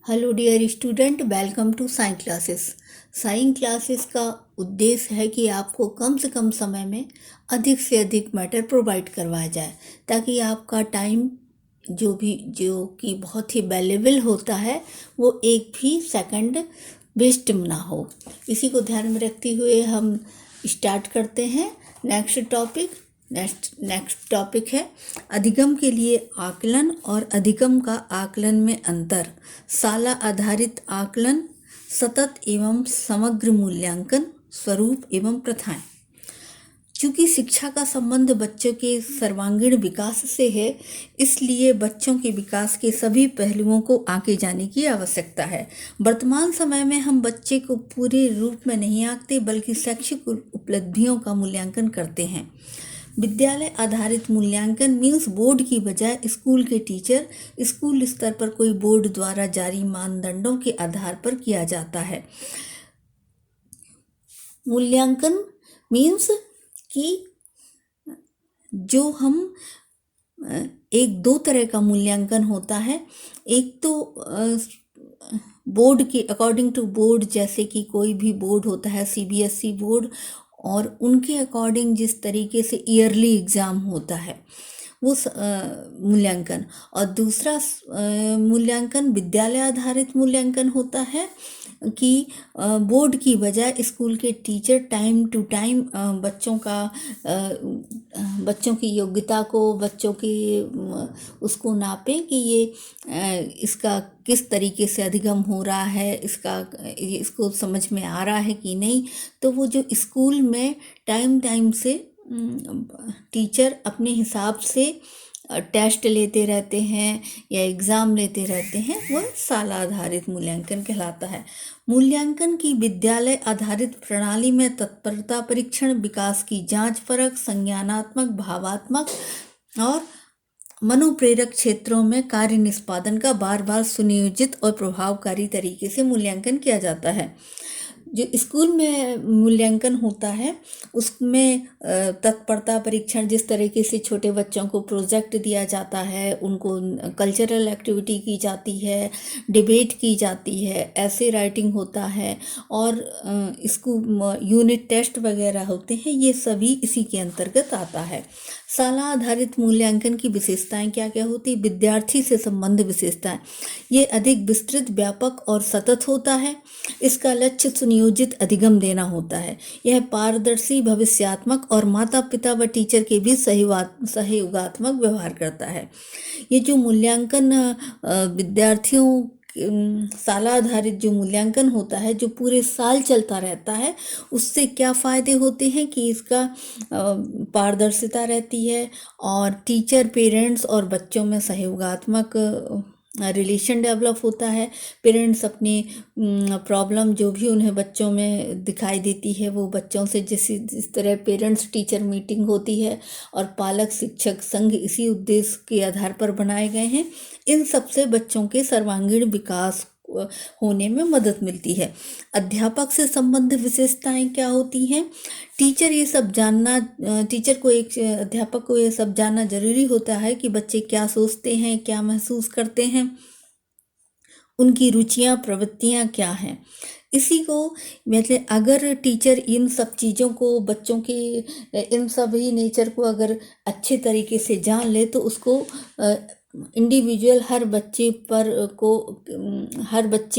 Hello dear student, welcome to science classes. Science classes का उद्देश्य है कि आपको कम से कम समय में अधिक से अधिक मैटर प्रोवाइड करवाया जाए, ताकि आपका टाइम जो कि बहुत ही वैल्यूएबल होता है वो एक भी सेकंड वेस्ट ना हो। इसी को ध्यान में रखते हुए हम स्टार्ट करते हैं नेक्स्ट टॉपिक है अधिगम के लिए आकलन और अधिगम का आकलन में अंतर। साला आधारित आकलन, सतत एवं समग्र मूल्यांकन, स्वरूप एवं प्रथाएं। चूंकि शिक्षा का संबंध बच्चों के सर्वांगीण विकास से है, इसलिए बच्चों के विकास के सभी पहलुओं को आंके जाने की आवश्यकता है। वर्तमान समय में हम बच्चे को पूरे रूप में नहीं आंकते, बल्कि शैक्षिक उपलब्धियों का मूल्यांकन करते हैं। विद्यालय आधारित मूल्यांकन मीन्स बोर्ड की बजाय स्कूल के टीचर स्कूल स्तर पर कोई बोर्ड द्वारा जारी मानदंडों के आधार पर किया जाता है। मूल्यांकन मीन्स कि जो हम एक दो तरह का मूल्यांकन होता है। एक तो बोर्ड के अकॉर्डिंग टू बोर्ड, जैसे कि कोई भी बोर्ड होता है सीबीएसई बोर्ड, और उनके अकॉर्डिंग जिस तरीके से ईयरली एग्ज़ाम होता है वो मूल्यांकन। और दूसरा मूल्यांकन विद्यालय आधारित मूल्यांकन होता है कि बोर्ड की बजाय स्कूल के टीचर टाइम टू टाइम बच्चों की योग्यता को, बच्चों की उसको नापें कि ये इसका किस तरीके से अधिगम हो रहा है, इसको समझ में आ रहा है कि नहीं। तो वो जो स्कूल में टाइम से टीचर अपने हिसाब से टेस्ट लेते रहते हैं या एग्ज़ाम लेते रहते हैं, वह साल आधारित मूल्यांकन कहलाता है। मूल्यांकन की विद्यालय आधारित प्रणाली में तत्परता परीक्षण, विकास की जांच परख, संज्ञानात्मक, भावात्मक और मनोप्रेरक क्षेत्रों में कार्य निष्पादन का बार बार सुनियोजित और प्रभावकारी तरीके से मूल्यांकन किया जाता है। जो स्कूल में मूल्यांकन होता है उसमें तत्परता परीक्षण, जिस तरीके से छोटे बच्चों को प्रोजेक्ट दिया जाता है, उनको कल्चरल एक्टिविटी की जाती है, डिबेट की जाती है, ऐसे राइटिंग होता है, और स्कूल यूनिट टेस्ट वगैरह होते हैं, ये सभी इसी के अंतर्गत आता है। साला आधारित मूल्यांकन की विशेषताएं क्या क्या होती? विद्यार्थी से संबंध विशेषताएं। ये अधिक विस्तृत, व्यापक और सतत होता है। इसका लक्ष्य सुनियोजित अधिगम देना होता है। यह पारदर्शी, भविष्यात्मक और माता पिता व टीचर के बीच सहयोगात्मक व्यवहार करता है। ये जो मूल्यांकन विद्यार्थियों साला आधारित जो मूल्यांकन होता है, जो पूरे साल चलता रहता है, उससे क्या फ़ायदे होते हैं कि इसका पारदर्शिता रहती है और टीचर, पेरेंट्स और बच्चों में सहयोगात्मक रिलेशन डेवलप होता है। पेरेंट्स अपनी प्रॉब्लम जो भी उन्हें बच्चों में दिखाई देती है, वो बच्चों से जिस तरह पेरेंट्स टीचर मीटिंग होती है और पालक शिक्षक संघ इसी उद्देश्य के आधार पर बनाए गए हैं, इन सबसे बच्चों के सर्वांगीण विकास होने में मदद मिलती है। अध्यापक से संबंध विशेषताएं क्या होती हैं? अध्यापक को ये सब जानना जरूरी होता है कि बच्चे क्या सोचते हैं, क्या महसूस करते हैं, उनकी रुचियां, प्रवृत्तियां क्या हैं। इसी को मतलब अगर टीचर इन सब चीज़ों को, बच्चों के इन सभी नेचर को अगर अच्छे तरीके से जान ले, तो उसको इंडिविजुअल हर बच्चे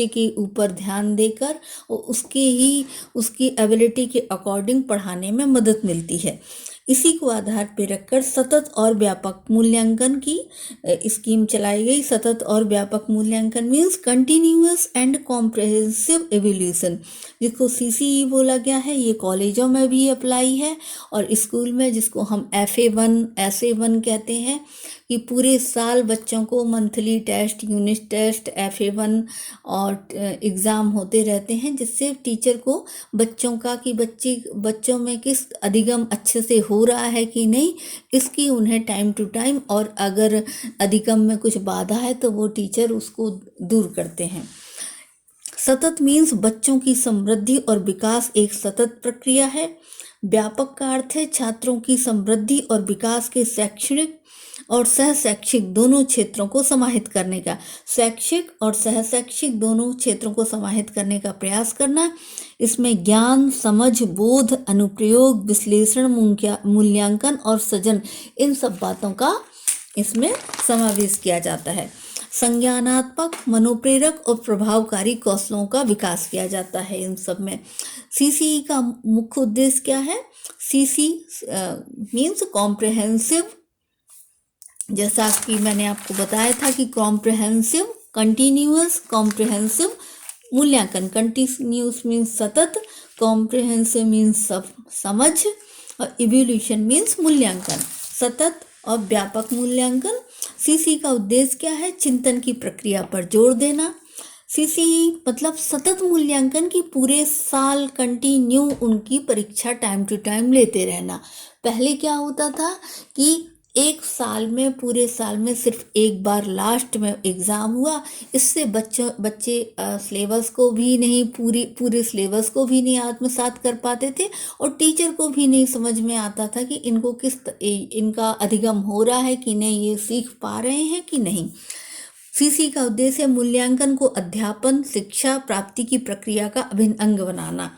के ऊपर ध्यान देकर उसकी एबिलिटी के अकॉर्डिंग पढ़ाने में मदद मिलती है। इसी को आधार पर रखकर सतत और व्यापक मूल्यांकन की स्कीम चलाई गई। सतत और व्यापक मूल्यांकन means continuous and comprehensive evolution, जिसको सीसीई बोला गया है। ये कॉलेजों में भी अप्लाई है और स्कूल में, जिसको हम FA1 कहते हैं, कि पूरे साल बच्चों को monthly test, unit test, FA1 और एग्ज़ाम होते रहते हैं, जिससे टीचर को बच्चों में किस अधिगम अच्छे से हो रहा है कि नहीं, इसकी उन्हें टाइम टू टाइम, और अगर अधिगम में कुछ बाधा है तो वो टीचर उसको दूर करते हैं। सतत मीन्स बच्चों की समृद्धि और विकास एक सतत प्रक्रिया है। व्यापक का अर्थ है छात्रों की समृद्धि और विकास के शैक्षणिक, और सहशैक्षिक दोनों क्षेत्रों को समाहित करने का, शैक्षिक और सहशैक्षिक दोनों क्षेत्रों को समाहित करने का प्रयास करना। इसमें ज्ञान, समझ, बोध, अनुप्रयोग, विश्लेषण, मूल्यांकन और सृजन, इन सब बातों का इसमें समावेश किया जाता है। संज्ञानात्मक, मनोप्रेरक और प्रभावकारी कौशलों का विकास किया जाता है इन सब में। सीसीई का मुख्य उद्देश्य क्या है? सीसी मीन्स कॉम्प्रिहेंसिव, जैसा कि मैंने आपको बताया था कि कॉम्प्रिहेंसिव, कंटिन्यूअस कॉम्प्रिहेंसिव मूल्यांकन, कंटिन्यूअस मीन्स सतत, कॉम्प्रिहेंसिव मीन्स समझ, और इवोल्यूशन मीन्स मूल्यांकन, सतत और व्यापक मूल्यांकन। सीसी का उद्देश्य क्या है? चिंतन की प्रक्रिया पर जोर देना। सीसी मतलब सतत मूल्यांकन की पूरे साल कंटिन्यू उनकी परीक्षा टाइम टू टाइम लेते रहना। पहले क्या होता था कि एक साल में, पूरे साल में सिर्फ एक बार लास्ट में एग्ज़ाम हुआ, इससे बच्चे सिलेबस को भी नहीं, पूरे सिलेबस को भी नहीं आत्मसात कर पाते थे, और टीचर को भी नहीं समझ में आता था कि इनको इनका अधिगम हो रहा है कि नहीं, ये सीख पा रहे हैं कि नहीं। सीसी का उद्देश्य मूल्यांकन को अध्यापन, शिक्षा प्राप्ति की प्रक्रिया का अभिन्न अंग बनाना,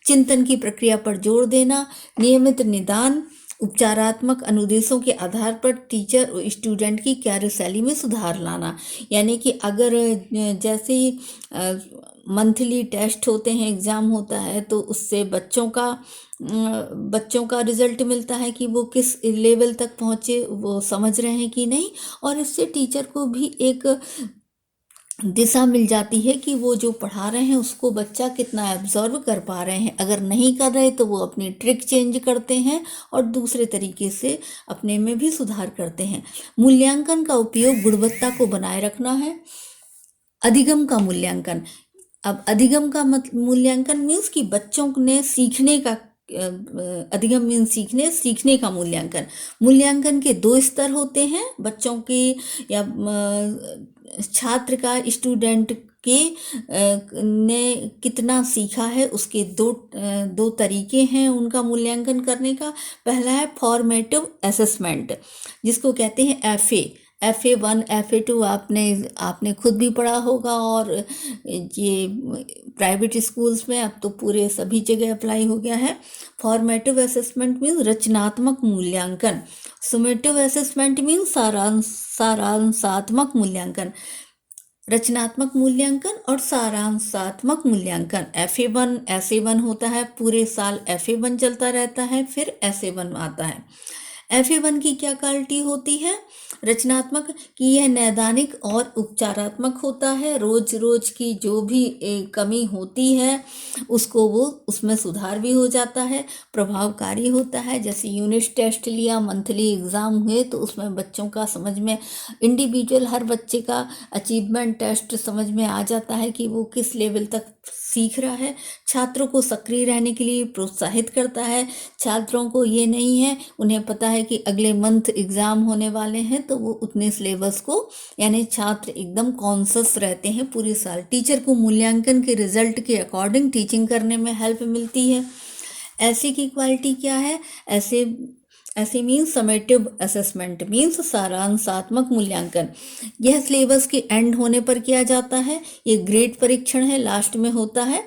चिंतन की प्रक्रिया पर जोर देना, नियमित निदान, उपचारात्मक अनुदेशों के आधार पर टीचर और स्टूडेंट की कार्यशैली में सुधार लाना। यानी कि अगर जैसे ही मंथली टेस्ट होते हैं, एग्ज़ाम होता है, तो उससे बच्चों का रिजल्ट मिलता है कि वो किस लेवल तक पहुँचे, वो समझ रहे हैं कि नहीं, और इससे टीचर को भी एक दिशा मिल जाती है कि वो जो पढ़ा रहे हैं उसको बच्चा कितना एब्जॉर्व कर पा रहे हैं। अगर नहीं कर रहे तो वो अपनी ट्रिक चेंज करते हैं और दूसरे तरीके से अपने में भी सुधार करते हैं। मूल्यांकन का उपयोग गुणवत्ता को बनाए रखना है। अधिगम का मूल्यांकन, अब अधिगम का मूल्यांकन मीन्स कि बच्चों ने सीखने का, अधिगम मीन्स सीखने का मूल्यांकन। मूल्यांकन के 2 स्तर होते हैं, बच्चों के या छात्र का, स्टूडेंट के ने कितना सीखा है, उसके दो तरीके हैं उनका मूल्यांकन करने का। पहला है फॉर्मेटिव असेसमेंट, जिसको कहते हैं FA1, FA2 आपने खुद भी पढ़ा होगा, और ये प्राइवेट स्कूल्स में अब तो पूरे सभी जगह अप्लाई हो गया है। फॉर्मेटिव असेसमेंट मीन्स रचनात्मक मूल्यांकन, सुमेटिव असेसमेंट मीन्स सारांशात्मक मूल्यांकन। रचनात्मक मूल्यांकन और सारांशात्मक मूल्यांकन। FA1 होता है, पूरे साल FA1 चलता रहता है, फिर SA1 आता है। FA1 की क्या क्वालिटी होती है? रचनात्मक, कि यह नैदानिक और उपचारात्मक होता है। रोज की जो भी कमी होती है उसको वो उसमें सुधार भी हो जाता है। प्रभावकारी होता है, जैसे यूनिट टेस्ट लिया, मंथली एग्ज़ाम हुए, तो उसमें बच्चों का समझ में, इंडिविजुअल हर बच्चे का अचीवमेंट टेस्ट समझ में आ जाता है कि वो किस लेवल तक सीख रहा है। छात्रों को सक्रिय रहने के लिए प्रोत्साहित करता है। छात्रों को ये नहीं है, उन्हें पता है कि अगले मंथ एग्ज़ाम होने वाले हैं, तो वो उतने सिलेबस को, यानी छात्र एकदम कॉन्शियस रहते हैं पूरे साल। टीचर को मूल्यांकन के रिजल्ट के अकॉर्डिंग टीचिंग करने में हेल्प मिलती है। ऐसे की क्वालिटी क्या है? ऐसे मीन्स समेटिव असेसमेंट मीन्स सारांशात्मक मूल्यांकन। यह सिलेबस के एंड होने पर किया जाता है, ये ग्रेड परीक्षण है, लास्ट में होता है।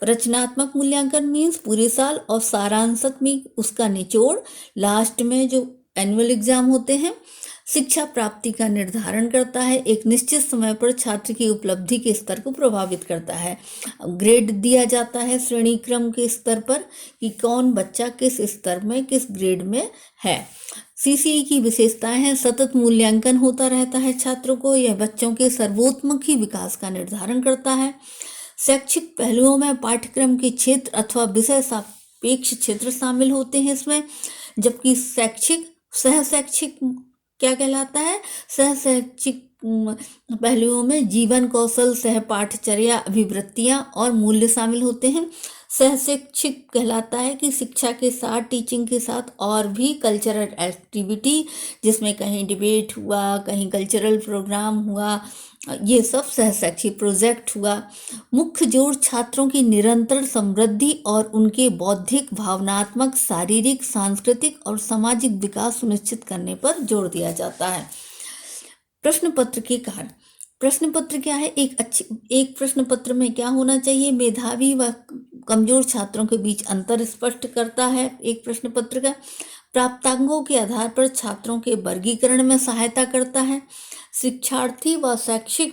रचनात्मक मूल्यांकन मीन्स पूरे साल, और सारांशक में उसका निचोड़, लास्ट में जो एनुअल एग्जाम होते हैं। शिक्षा प्राप्ति का निर्धारण करता है, एक निश्चित समय पर छात्र की उपलब्धि के स्तर को प्रभावित करता है। ग्रेड दिया जाता है श्रेणी क्रम के स्तर पर कि कौन बच्चा किस स्तर में, किस ग्रेड में है। सीसीई की विशेषताएं हैं, सतत मूल्यांकन होता रहता है छात्रों को, यह बच्चों के सर्वोत्मुखी विकास का निर्धारण करता है। शैक्षिक पहलुओं में पाठ्यक्रम के क्षेत्र अथवा विषय सापेक्ष क्षेत्र शामिल होते हैं इसमें, जबकि सहशैक्षिक क्या कहलाता है? सहशैक्षिक पहलुओं में जीवन कौशल, सहपाठचर्या, अभिवृत्तियाँ और मूल्य शामिल होते हैं। सहशिक्षित कहलाता है कि शिक्षा के साथ, टीचिंग के साथ और भी कल्चरल एक्टिविटी, जिसमें कहीं डिबेट हुआ, कहीं कल्चरल प्रोग्राम हुआ, ये सब सहशैक्षिक प्रोजेक्ट हुआ। मुख्य जोर छात्रों की निरंतर समृद्धि और उनके बौद्धिक, भावनात्मक, शारीरिक, सांस्कृतिक और सामाजिक विकास सुनिश्चित करने पर जोर दिया जाता है। प्रश्न पत्र के कारण, प्रश्न पत्र क्या है? एक प्रश्न पत्र में क्या होना चाहिए? मेधावी व कमजोर छात्रों के बीच अंतर स्पष्ट करता है एक प्रश्न पत्र का। प्राप्तांकों के आधार पर छात्रों के वर्गीकरण में सहायता करता है। शिक्षार्थी व शैक्षिक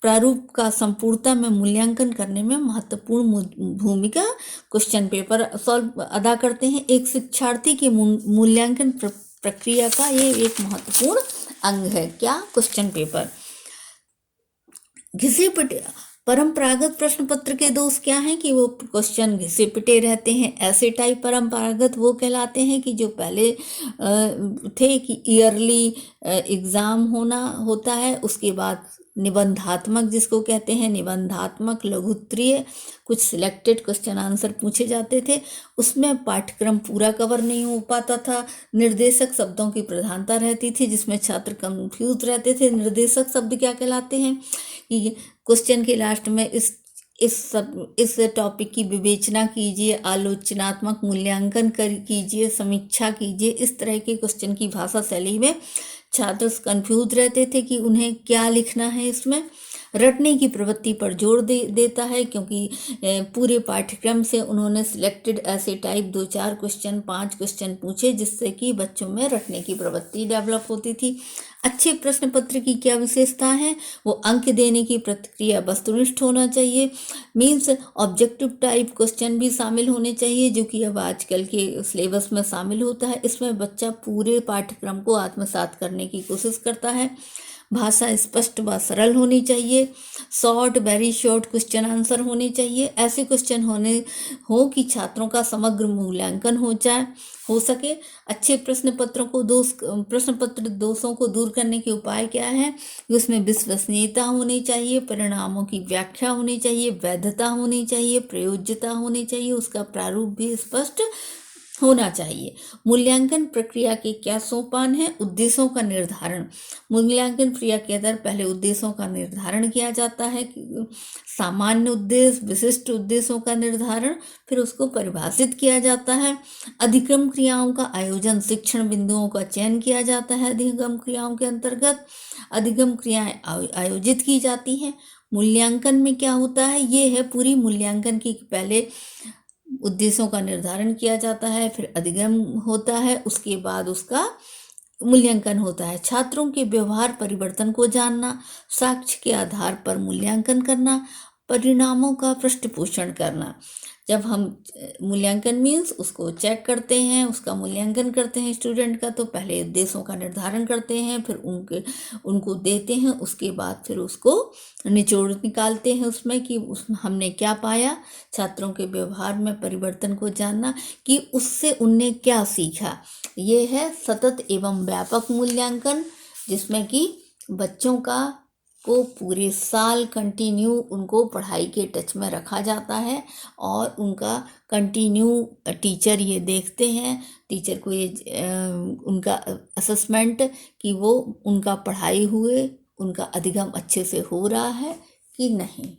प्रारूप का संपूर्णता में मूल्यांकन करने में महत्वपूर्ण भूमिका क्वेश्चन पेपर सॉल्व अदा करते हैं। एक शिक्षार्थी के मूल्यांकन प्रक्रिया का ये एक महत्वपूर्ण अंग है। क्या? Question paper. घिसे पिटे परंपरागत प्रश्न पत्र के दोष क्या हैं कि वो क्वेश्चन घिसे पिटे रहते हैं। ऐसे टाइप परंपरागत वो कहलाते हैं कि जो पहले थे कि ईयरली एग्ज़ाम होता है, उसके बाद निबंधात्मक, जिसको कहते हैं निबंधात्मक, लघुत्तरीय, कुछ सिलेक्टेड क्वेश्चन आंसर पूछे जाते थे। उसमें पाठ्यक्रम पूरा कवर नहीं हो पाता था। निर्देशक शब्दों की प्रधानता रहती थी, जिसमें छात्र कंफ्यूज रहते थे। निर्देशक शब्द क्या कहलाते हैं कि क्वेश्चन के लास्ट में इस टॉपिक की विवेचना कीजिए, आलोचनात्मक मूल्यांकन कीजिए, समीक्षा कीजिए। इस तरह के क्वेश्चन की भाषा शैली में छात्र कंफ्यूज रहते थे कि उन्हें क्या लिखना है। इसमें रटने की प्रवृत्ति पर जोर देता है, क्योंकि पूरे पाठ्यक्रम से उन्होंने सिलेक्टेड ऐसे टाइप 2-4 क्वेश्चन, 5 क्वेश्चन पूछे, जिससे कि बच्चों में रटने की प्रवृत्ति डेवलप होती थी। अच्छे प्रश्न पत्र की क्या विशेषता है? वो अंक देने की प्रक्रिया वस्तुनिष्ठ होना चाहिए। मीन्स ऑब्जेक्टिव टाइप क्वेश्चन भी शामिल होने चाहिए, जो कि अब आजकल के सिलेबस में शामिल होता है। इसमें बच्चा पूरे पाठ्यक्रम को आत्मसात करने की कोशिश करता है। भाषा स्पष्ट व सरल होनी चाहिए। Short, very short question answer होने चाहिए। ऐसे क्वेश्चन हो कि छात्रों का समग्र मूल्यांकन हो सके। अच्छे प्रश्न पत्र दोषों को दूर करने के उपाय क्या है? उसमें विश्वसनीयता होनी चाहिए, परिणामों की व्याख्या होनी चाहिए, वैधता होनी चाहिए, प्रयोज्यता होनी चाहिए, उसका प्रारूप भी स्पष्ट होना चाहिए। मूल्यांकन प्रक्रिया के क्या सोपान है? उद्देश्यों का निर्धारण। मूल्यांकन प्रक्रिया के अंदर पहले उद्देश्यों का निर्धारण किया जाता है। सामान्य उद्देश्य, विशिष्ट उद्देश्यों का निर्धारण, फिर उसको परिभाषित किया जाता है। अधिगम क्रियाओं का आयोजन, शिक्षण बिंदुओं का चयन किया जाता है। अधिगम क्रियाओं के अंतर्गत अधिगम क्रियाएं आयोजित की जाती हैं। मूल्यांकन में क्या होता है? ये है पूरी मूल्यांकन की पहले उद्देश्यों का निर्धारण किया जाता है, फिर अधिगम होता है, उसके बाद उसका मूल्यांकन होता है। छात्रों के व्यवहार परिवर्तन को जानना, साक्ष्य के आधार पर मूल्यांकन करना, परिणामों का पृष्ठपोषण करना। जब हम मूल्यांकन मीन्स उसको चेक करते हैं, उसका मूल्यांकन करते हैं स्टूडेंट का, तो पहले उद्देश्यों का निर्धारण करते हैं, फिर उनको देते हैं, उसके बाद फिर उसको निचोड़ निकालते हैं उसमें कि हमने क्या पाया। छात्रों के व्यवहार में परिवर्तन को जानना कि उससे उनने क्या सीखा। ये है सतत एवं व्यापक मूल्यांकन, जिसमें कि बच्चों को पूरे साल कंटिन्यू उनको पढ़ाई के टच में रखा जाता है और उनका कंटिन्यू टीचर ये देखते हैं, टीचर को ये उनका असेसमेंट कि वो उनका पढ़ाई हुए, उनका अधिगम अच्छे से हो रहा है कि नहीं।